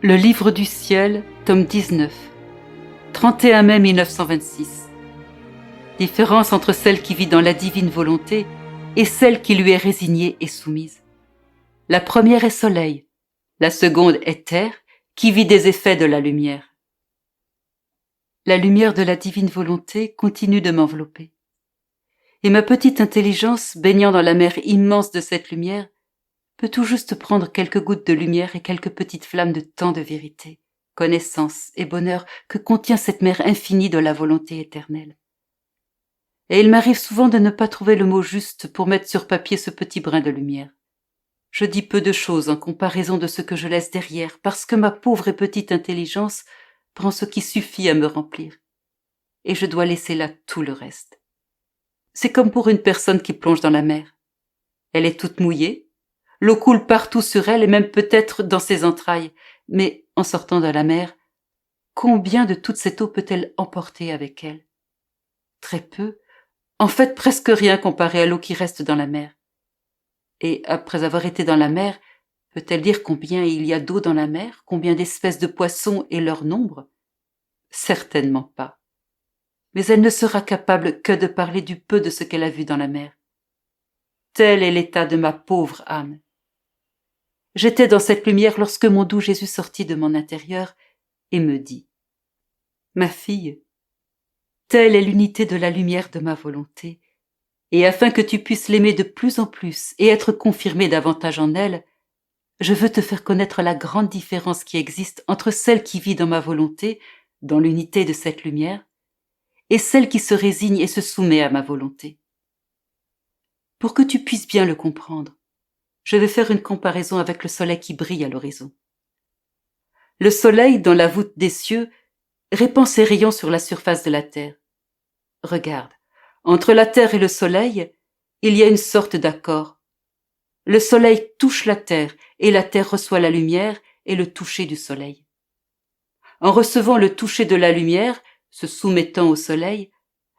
Le livre du ciel, tome 19, 31 mai 1926. Différence entre celle qui vit dans la divine volonté et celle qui lui est résignée et soumise. La première est soleil, la seconde est terre qui vit des effets de la lumière. La lumière de la divine volonté continue de m'envelopper. Et ma petite intelligence, baignant dans la mer immense de cette lumière, peut tout juste prendre quelques gouttes de lumière et quelques petites flammes de tant de vérité, connaissance et bonheur que contient cette mer infinie de la volonté éternelle. Et il m'arrive souvent de ne pas trouver le mot juste pour mettre sur papier ce petit brin de lumière. Je dis peu de choses en comparaison de ce que je laisse derrière, parce que ma pauvre et petite intelligence prend ce qui suffit à me remplir. Et je dois laisser là tout le reste. C'est comme pour une personne qui plonge dans la mer. Elle est toute mouillée, l'eau coule partout sur elle et même peut-être dans ses entrailles. Mais en sortant de la mer, combien de toute cette eau peut-elle emporter avec elle? Très peu, en fait presque rien comparé à l'eau qui reste dans la mer. Et après avoir été dans la mer, peut-elle dire combien il y a d'eau dans la mer, combien d'espèces de poissons et leur nombre? Certainement pas. Mais elle ne sera capable que de parler du peu de ce qu'elle a vu dans la mer. Tel est l'état de ma pauvre âme. J'étais dans cette lumière lorsque mon doux Jésus sortit de mon intérieur et me dit : « Ma fille, telle est l'unité de la lumière de ma volonté, et afin que tu puisses l'aimer de plus en plus et être confirmé davantage en elle, je veux te faire connaître la grande différence qui existe entre celle qui vit dans ma volonté, dans l'unité de cette lumière, et celle qui se résigne et se soumet à ma volonté. Pour que tu puisses bien le comprendre, je vais faire une comparaison avec le soleil qui brille à l'horizon. Le soleil, dans la voûte des cieux, répand ses rayons sur la surface de la terre. Regarde, entre la terre et le soleil, il y a une sorte d'accord. Le soleil touche la terre et la terre reçoit la lumière et le toucher du soleil. En recevant le toucher de la lumière, se soumettant au soleil,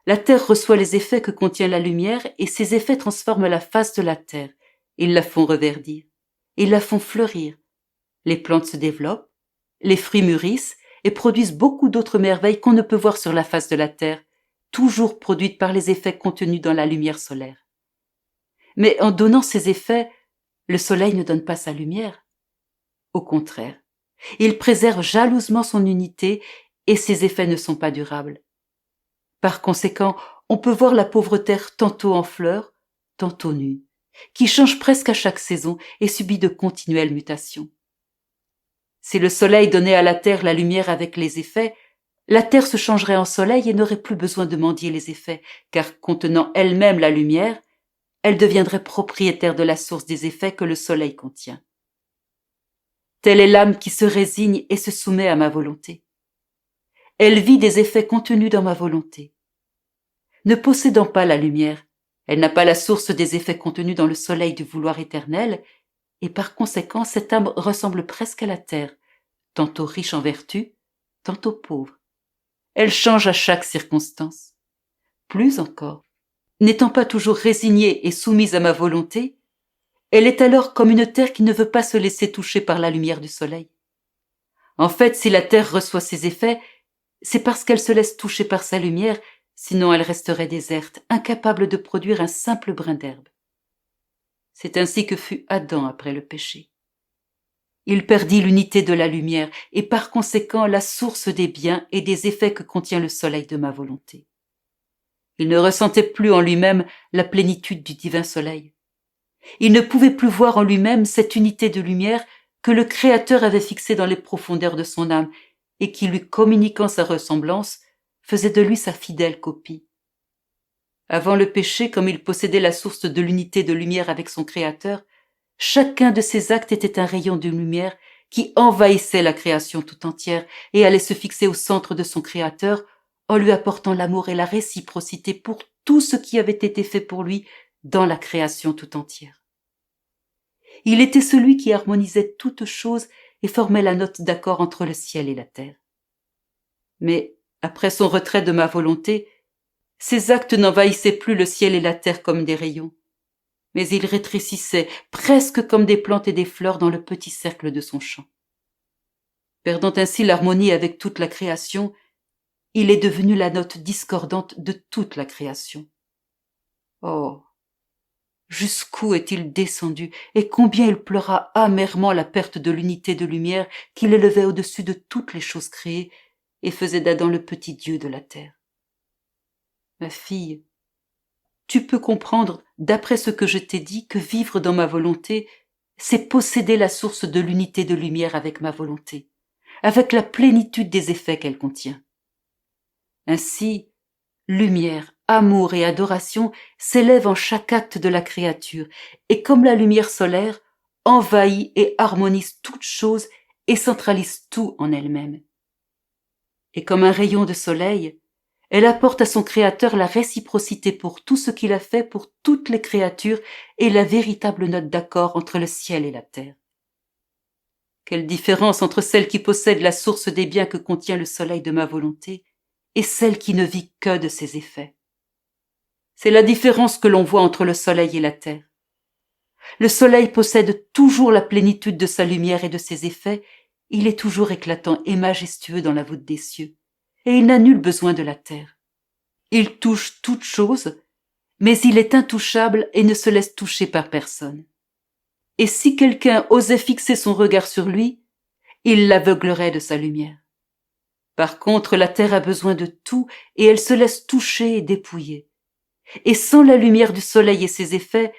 la terre reçoit les effets que contient la lumière et ces effets transforment la face de la terre. Ils la font reverdir, ils la font fleurir. Les plantes se développent, les fruits mûrissent et produisent beaucoup d'autres merveilles qu'on ne peut voir sur la face de la terre, toujours produites par les effets contenus dans la lumière solaire. Mais en donnant ces effets, le soleil ne donne pas sa lumière. Au contraire, il préserve jalousement son unité et ses effets ne sont pas durables. Par conséquent, on peut voir la pauvre terre tantôt en fleurs, tantôt nue, qui change presque à chaque saison et subit de continuelles mutations. Si le soleil donnait à la terre la lumière avec les effets, la terre se changerait en soleil et n'aurait plus besoin de mendier les effets, car contenant elle-même la lumière, elle deviendrait propriétaire de la source des effets que le soleil contient. Telle est l'âme qui se résigne et se soumet à ma volonté. Elle vit des effets contenus dans ma volonté. Ne possédant pas la lumière, elle n'a pas la source des effets contenus dans le soleil du vouloir éternel, et par conséquent cette âme ressemble presque à la terre, tantôt riche en vertu, tantôt pauvre. Elle change à chaque circonstance. Plus encore, n'étant pas toujours résignée et soumise à ma volonté, elle est alors comme une terre qui ne veut pas se laisser toucher par la lumière du soleil. En fait, si la terre reçoit ses effets, c'est parce qu'elle se laisse toucher par sa lumière, sinon elle resterait déserte, incapable de produire un simple brin d'herbe. C'est ainsi que fut Adam après le péché. Il perdit l'unité de la lumière et par conséquent la source des biens et des effets que contient le soleil de ma volonté. Il ne ressentait plus en lui-même la plénitude du divin soleil. Il ne pouvait plus voir en lui-même cette unité de lumière que le Créateur avait fixée dans les profondeurs de son âme et qui, lui communiquant sa ressemblance, faisait de lui sa fidèle copie. Avant le péché, comme il possédait la source de l'unité de lumière avec son Créateur, chacun de ses actes était un rayon de lumière qui envahissait la création tout entière et allait se fixer au centre de son Créateur en lui apportant l'amour et la réciprocité pour tout ce qui avait été fait pour lui dans la création tout entière. Il était celui qui harmonisait toutes choses et formait la note d'accord entre le ciel et la terre. Mais, après son retrait de ma volonté, ses actes n'envahissaient plus le ciel et la terre comme des rayons, mais ils rétrécissaient presque comme des plantes et des fleurs dans le petit cercle de son champ. Perdant ainsi l'harmonie avec toute la création, il est devenu la note discordante de toute la création. Oh, jusqu'où est-il descendu et combien il pleura amèrement la perte de l'unité de lumière qui l'élevait au-dessus de toutes les choses créées et faisait d'Adam le petit Dieu de la terre. Ma fille, tu peux comprendre, d'après ce que je t'ai dit, que vivre dans ma volonté, c'est posséder la source de l'unité de lumière avec ma volonté, avec la plénitude des effets qu'elle contient. Ainsi, lumière, amour et adoration s'élèvent en chaque acte de la créature, et comme la lumière solaire, envahit et harmonise toute chose et centralise tout en elle-même. Et comme un rayon de soleil, elle apporte à son Créateur la réciprocité pour tout ce qu'il a fait pour toutes les créatures et la véritable note d'accord entre le ciel et la terre. Quelle différence entre celle qui possède la source des biens que contient le soleil de ma volonté et celle qui ne vit que de ses effets. C'est la différence que l'on voit entre le soleil et la terre. Le soleil possède toujours la plénitude de sa lumière et de ses effets, il est toujours éclatant et majestueux dans la voûte des cieux, et il n'a nul besoin de la terre. Il touche toute chose, mais il est intouchable et ne se laisse toucher par personne. Et si quelqu'un osait fixer son regard sur lui, il l'aveuglerait de sa lumière. Par contre, la terre a besoin de tout et elle se laisse toucher et dépouiller. Et sans la lumière du soleil et ses effets,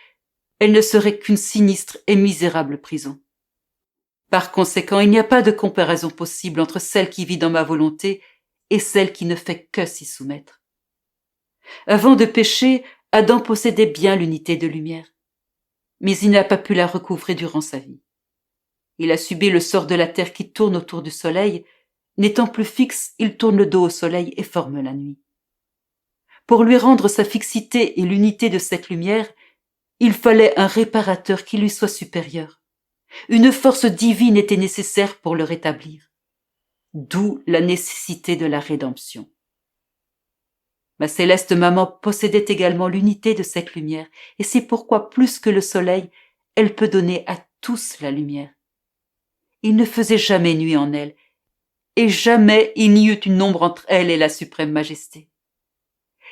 elle ne serait qu'une sinistre et misérable prison. Par conséquent, il n'y a pas de comparaison possible entre celle qui vit dans ma volonté et celle qui ne fait que s'y soumettre. Avant de pécher, Adam possédait bien l'unité de lumière, mais il n'a pas pu la recouvrer durant sa vie. Il a subi le sort de la terre qui tourne autour du soleil. N'étant plus fixe, il tourne le dos au soleil et forme la nuit. Pour lui rendre sa fixité et l'unité de cette lumière, il fallait un réparateur qui lui soit supérieur. Une force divine était nécessaire pour le rétablir. D'où la nécessité de la rédemption. Ma céleste maman possédait également l'unité de cette lumière, et c'est pourquoi, plus que le soleil, elle peut donner à tous la lumière. Il ne faisait jamais nuit en elle, et jamais il n'y eut une ombre entre elle et la suprême majesté.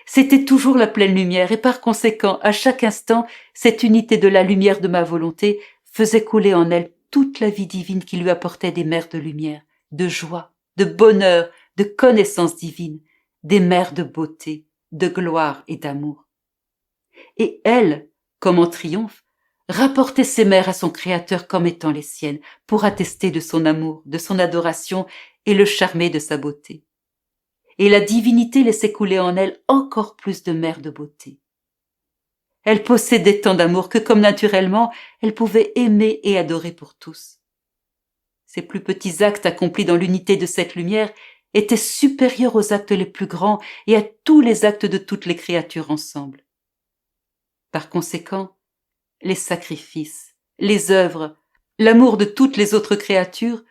C'était toujours la pleine lumière, et par conséquent, à chaque instant, cette unité de la lumière de ma volonté faisait couler en elle toute la vie divine qui lui apportait des mers de lumière, de joie, de bonheur, de connaissance divine, des mers de beauté, de gloire et d'amour. Et elle, comme en triomphe, rapportait ces mers à son Créateur comme étant les siennes, pour attester de son amour, de son adoration et le charmer de sa beauté. Et la divinité laissait couler en elle encore plus de mers de beauté. Elle possédait tant d'amour que, comme naturellement, elle pouvait aimer et adorer pour tous. Ses plus petits actes accomplis dans l'unité de cette lumière étaient supérieurs aux actes les plus grands et à tous les actes de toutes les créatures ensemble. Par conséquent, les sacrifices, les œuvres, l'amour de toutes les autres créatures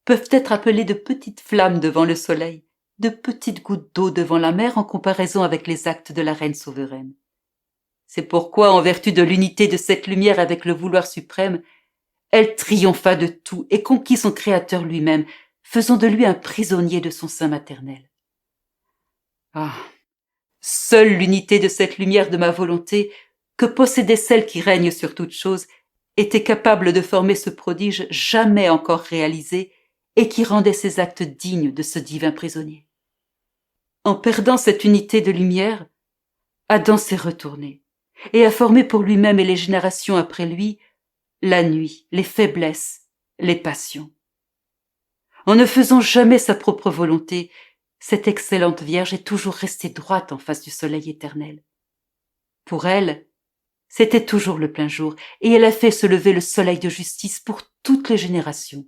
peuvent être appelés de petites flammes devant le soleil, de petites gouttes d'eau devant la mer en comparaison avec les actes de la reine souveraine. C'est pourquoi, en vertu de l'unité de cette lumière avec le vouloir suprême, elle triompha de tout et conquit son Créateur lui-même, faisant de lui un prisonnier de son sein maternel. Ah, seule l'unité de cette lumière de ma volonté, que possédait celle qui règne sur toute chose, était capable de former ce prodige jamais encore réalisé et qui rendait ses actes dignes de ce divin prisonnier. En perdant cette unité de lumière, Adam s'est retourné et a formé pour lui-même et les générations après lui la nuit, les faiblesses, les passions. En ne faisant jamais sa propre volonté, cette excellente Vierge est toujours restée droite en face du soleil éternel. Pour elle, c'était toujours le plein jour, et elle a fait se lever le soleil de justice pour toutes les générations.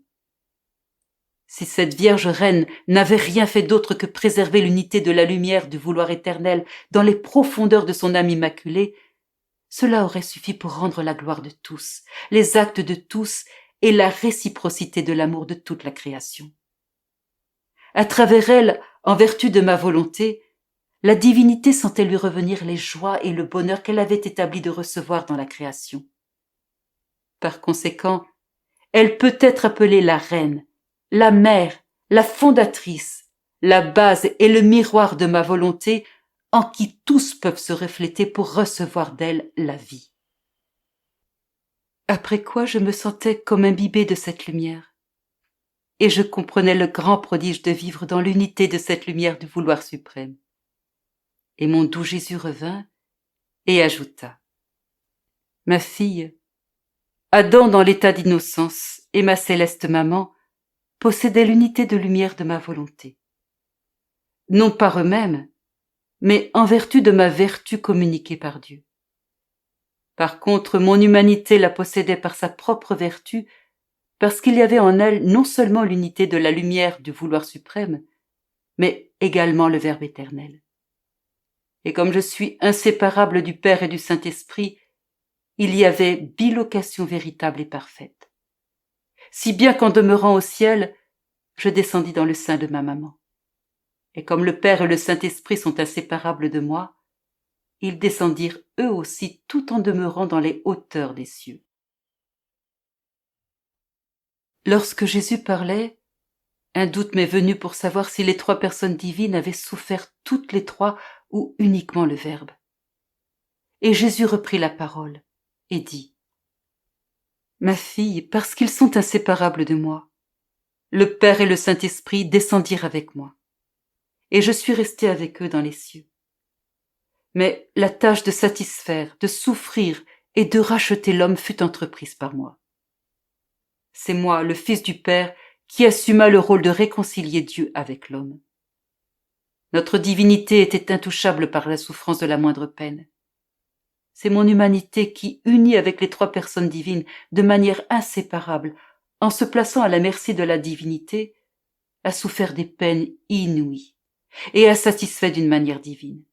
Si cette Vierge reine n'avait rien fait d'autre que préserver l'unité de la lumière du vouloir éternel dans les profondeurs de son âme immaculée, cela aurait suffi pour rendre la gloire de tous, les actes de tous et la réciprocité de l'amour de toute la création. À travers elle, en vertu de ma volonté, la divinité sentait lui revenir les joies et le bonheur qu'elle avait établi de recevoir dans la création. Par conséquent, elle peut être appelée la reine, la mère, la fondatrice, la base et le miroir de ma volonté en qui tous peuvent se refléter pour recevoir d'elle la vie. Après quoi je me sentais comme imbibée de cette lumière, et je comprenais le grand prodige de vivre dans l'unité de cette lumière du vouloir suprême. Et mon doux Jésus revint et ajouta: Ma fille, Adam dans l'état d'innocence et ma céleste maman possédaient l'unité de lumière de ma volonté. Non par eux-mêmes, mais en vertu de ma vertu communiquée par Dieu. Par contre, mon humanité la possédait par sa propre vertu, parce qu'il y avait en elle non seulement l'unité de la lumière du vouloir suprême, mais également le Verbe éternel. Et comme je suis inséparable du Père et du Saint-Esprit, il y avait bilocation véritable et parfaite. Si bien qu'en demeurant au ciel, je descendis dans le sein de ma maman. Et comme le Père et le Saint-Esprit sont inséparables de moi, ils descendirent eux aussi tout en demeurant dans les hauteurs des cieux. Lorsque Jésus parlait, un doute m'est venu pour savoir si les trois personnes divines avaient souffert toutes les trois ou uniquement le Verbe. Et Jésus reprit la parole et dit: Ma fille, parce qu'ils sont inséparables de moi, le Père et le Saint-Esprit descendirent avec moi, et je suis resté avec eux dans les cieux. Mais la tâche de satisfaire, de souffrir et de racheter l'homme fut entreprise par moi. C'est moi, le Fils du Père, qui assuma le rôle de réconcilier Dieu avec l'homme. Notre divinité était intouchable par la souffrance de la moindre peine. C'est mon humanité qui, unie avec les trois personnes divines de manière inséparable, en se plaçant à la merci de la divinité, a souffert des peines inouïes et a satisfait d'une manière divine.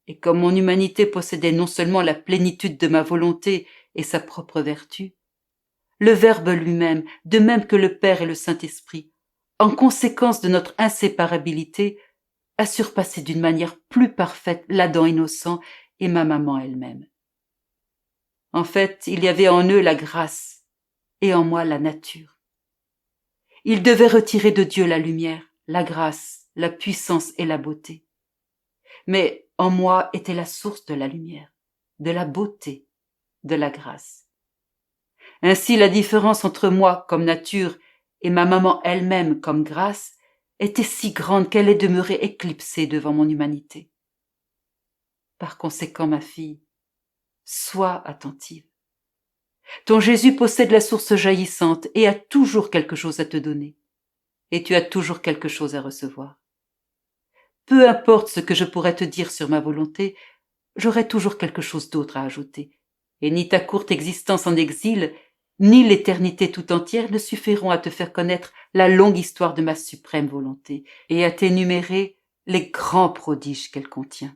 Et comme mon humanité possédait non seulement la plénitude de ma volonté et sa propre vertu, le Verbe lui-même, de même que le Père et le Saint-Esprit, en conséquence de notre inséparabilité, a surpassé d'une manière plus parfaite l'Adam innocent et ma maman elle-même. En fait, il y avait en eux la grâce et en moi la nature. Ils devaient retirer de Dieu la lumière, la grâce, la puissance et la beauté. Mais en moi était la source de la lumière, de la beauté, de la grâce. Ainsi, la différence entre moi comme nature et ma maman elle-même comme grâce était si grande qu'elle est demeurée éclipsée devant mon humanité. Par conséquent, ma fille, sois attentive. Ton Jésus possède la source jaillissante et a toujours quelque chose à te donner. Et tu as toujours quelque chose à recevoir. Peu importe ce que je pourrais te dire sur ma volonté, j'aurai toujours quelque chose d'autre à ajouter. Et ni ta courte existence en exil, ni l'éternité tout entière ne suffiront à te faire connaître la longue histoire de ma suprême volonté et à t'énumérer les grands prodiges qu'elle contient.